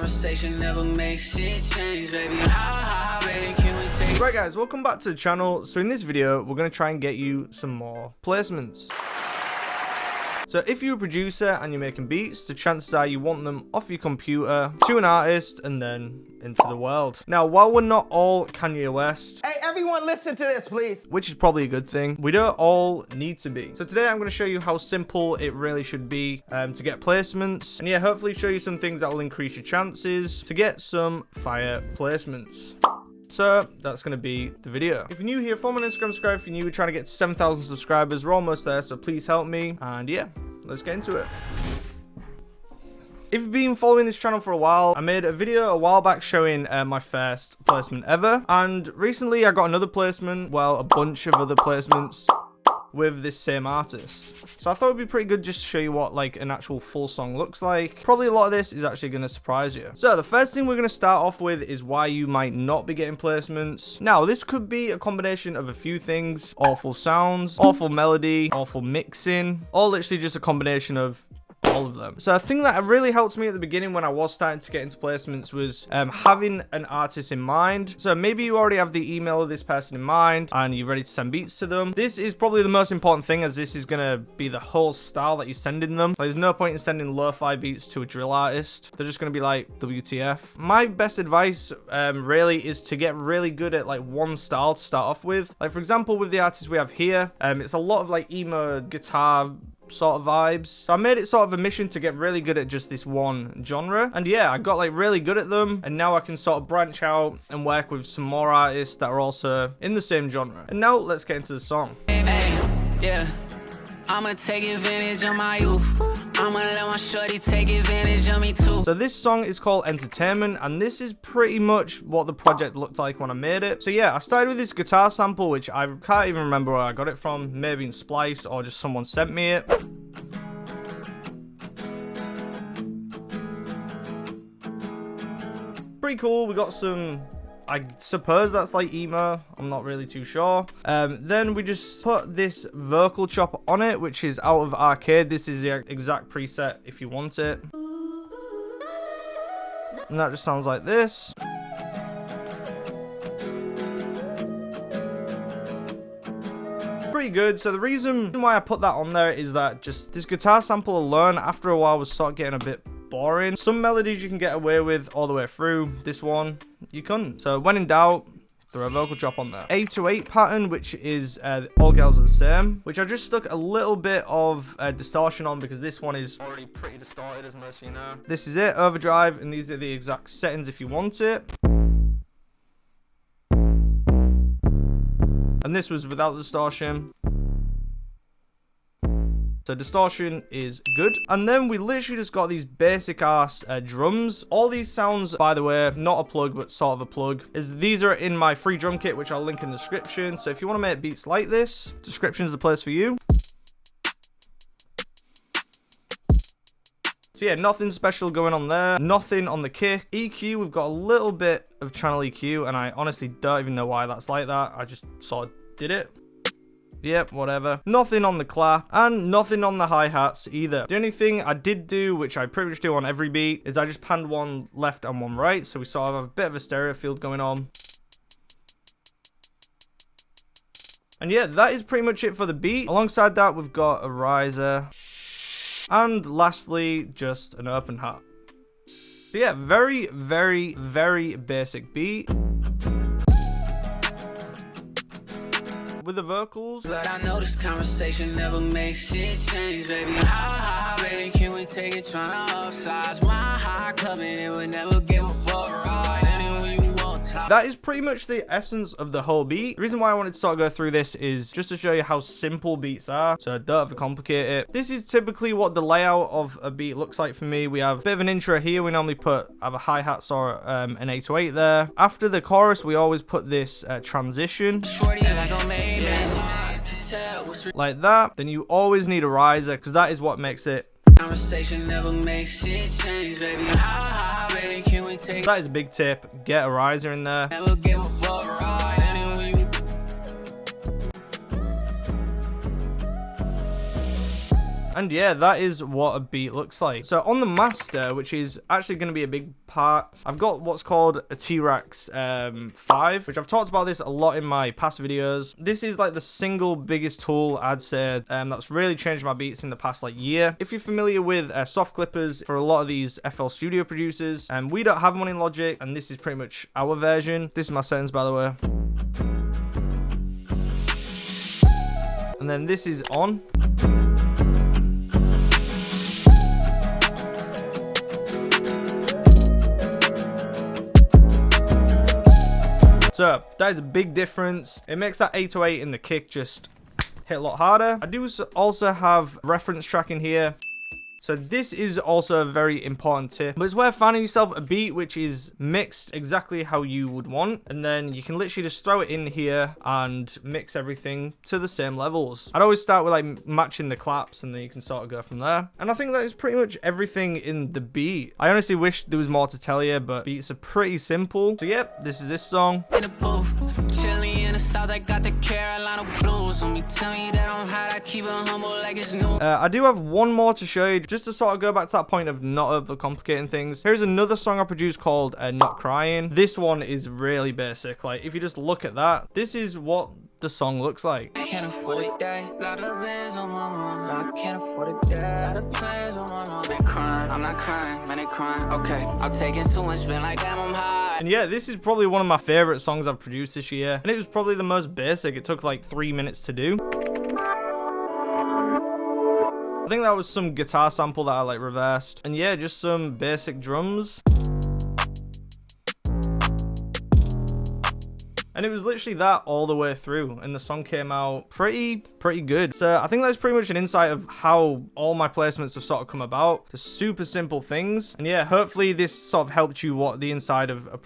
conversation never makes shit change, baby. How, baby, can we take... Right guys, welcome back to the channel. So in this video, we're going to try and get you some more placements. So if you're a producer and you're making beats, the chances are you want them off your computer to an artist and then into the world. Now, while we're not all Kanye West, hey, everyone listen to this, please. which is probably a good thing, we don't all need to be. So today I'm going to show you how simple it really should be to get placements. And yeah, hopefully show you some things that will increase your chances to get some fire placements. So that's going to be the video. If you're new here, follow me on Instagram, subscribe if you're new. We're trying to get 7,000 subscribers. We're almost there, so please help me. And yeah, let's get into it. If you've been following this channel for a while, I made a video a while back showing my first placement ever. And recently I got another placement, well, a bunch of other placements with this same artist. So I thought it'd be pretty good just to show you what like an actual full song looks like. Probably a lot of this is actually going to surprise you. So the first thing we're going to start off with is why you might not be getting placements. Now this could be a combination of a few things: awful sounds, awful melody, awful mixing, or literally just a combination of all of them. So a thing that really helped me at the beginning when I was starting to get into placements was having an artist in mind. So maybe you already have the email of this person in mind and you're ready to send beats to them. This is probably the most important thing, as this is going to be the whole style that you're sending them. There's no point in sending lo-fi beats to a drill artist. They're just going to be like, WTF. My best advice really is to get really good at like one style to start off with. Like for example, with the artist we have here, it's a lot of like emo guitar sort of vibes. So I made it sort of a mission to get really good at just this one genre. And yeah, I got like really good at them. And now I can sort of branch out and work with some more artists that are also in the same genre. And now let's get into the song. Hey, yeah, I'ma take advantage of my youth. I'ma let my shorty take advantage of me too. So this song is called Entertainment, and this is pretty much what the project looked like when I made it. So yeah, I started with this guitar sample, which I can't even remember where I got it from. Maybe in Splice or just someone sent me it. Pretty cool. We got some, I suppose that's like emo, I'm not really too sure. Then we just put this vocal chop on it, which is out of Arcade. This is the exact preset if you want it. And that just sounds like this. Pretty good. So the reason why I put that on there is that just this guitar sample alone after a while was sort of getting a bit boring. Some melodies you can get away with all the way through. This one you couldn't. So when in doubt, throw a vocal drop on there. 8-8 pattern, which is all girls are the same, which I just stuck a little bit of distortion on because this one is already pretty distorted, as most of you know. This is it, overdrive, and these are the exact settings if you want it. And this was without distortion. So distortion is good. And then we literally just got these basic ass drums. All these sounds, by the way, not a plug, but sort of a plug, is these are in my free drum kit, which I'll link in the description. So if you want to make beats like this, description is the place for you. So yeah, nothing special going on there. Nothing on the kick. EQ, we've got a little bit of channel EQ, and I honestly don't even know why that's like that. I just sort of did it. Yep, whatever. Nothing on the clap, and nothing on the hi-hats either. The only thing I did do, which I pretty much do on every beat, is I just panned one left and one right, so we sort of have a bit of a stereo field going on. And yeah, that is pretty much it for the beat. Alongside that, we've got a riser. And lastly, just an open hat. So yeah, very, very, very basic beat. With the vocals. But I know this conversation never makes shit change, baby. How, baby, can we take it tryna upsize? My high clubbing, it would never give a fuck, right? And when you want top. That is pretty much the essence of the whole beat. The reason why I wanted to sort of go through this is just to show you how simple beats are, so don't overcomplicate it. This is typically what the layout of a beat looks like for me. We have a bit of an intro here. We normally have a hi-hats or an 8-8 there. After the chorus, we always put this transition. Shorty, like that. Then you always need a riser, because that is what makes it. Conversation never makes shit change, baby. How, baby, can we take... That is a big tip. Get a riser in there. Never give a fuck, right? And when you... And yeah, that is what a beat looks like. So on the master, which is actually going to be a big part, I've got what's called a T-Rex 5, which I've talked about this a lot in my past videos. This is like the single biggest tool I'd say that's really changed my beats in the past like year. If you're familiar with soft clippers for a lot of these FL Studio producers, we don't have one in Logic, and this is pretty much our version. This is my settings, by the way. And then this is on. So that is a big difference. It makes that 808 in the kick just hit a lot harder. I do also have reference track in here. So this is also a very important tip, but it's worth finding yourself a beat which is mixed exactly how you would want, and then you can literally just throw it in here and mix everything to the same levels. I'd always start with like matching the claps, and then you can sort of go from there. And I think that is pretty much everything in the beat. I honestly wish there was more to tell you, but beats are pretty simple. So yep, this is this song. In the booth, chilling in the south, I got the Carolina blues. Let me tell you that I'm hot, I keep it humble like it's new. I do have one more to show you, just to sort of go back to that point of not overcomplicating things. Here's another song I produced called Not Crying. This one is really basic. Like, if you just look at that, this is what the song looks like. I can't afford it, that. Lot of bands on my mind. I can't afford it, that. Lot of plans on my mind. Been crying, I'm not crying, man, they crying. Okay, I'm taking too much, been like damn, I'm high. And yeah, this is probably one of my favorite songs I've produced this year, and it was probably the most basic. It took like 3 minutes to do. I think that was some guitar sample that I like reversed, and yeah, just some basic drums. And it was literally that all the way through, and the song came out pretty good. So I think that's pretty much an insight of how all my placements have sort of come about. The super simple things. And yeah, hopefully this sort of helped you what the inside of a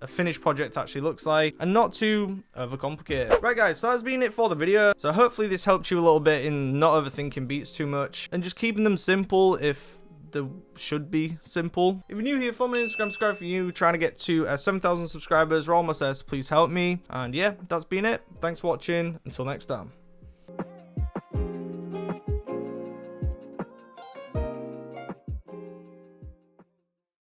finished project actually looks like, and not too overcomplicated. Right guys, so that's been it for the video. So hopefully this helped you a little bit in not overthinking beats too much, and just keeping them simple if they should be simple. If you're new here, follow me on Instagram, subscribe for you. Trying to get to 7,000 subscribers. We're almost there, so please help me. And yeah, that's been it. Thanks for watching. Until next time.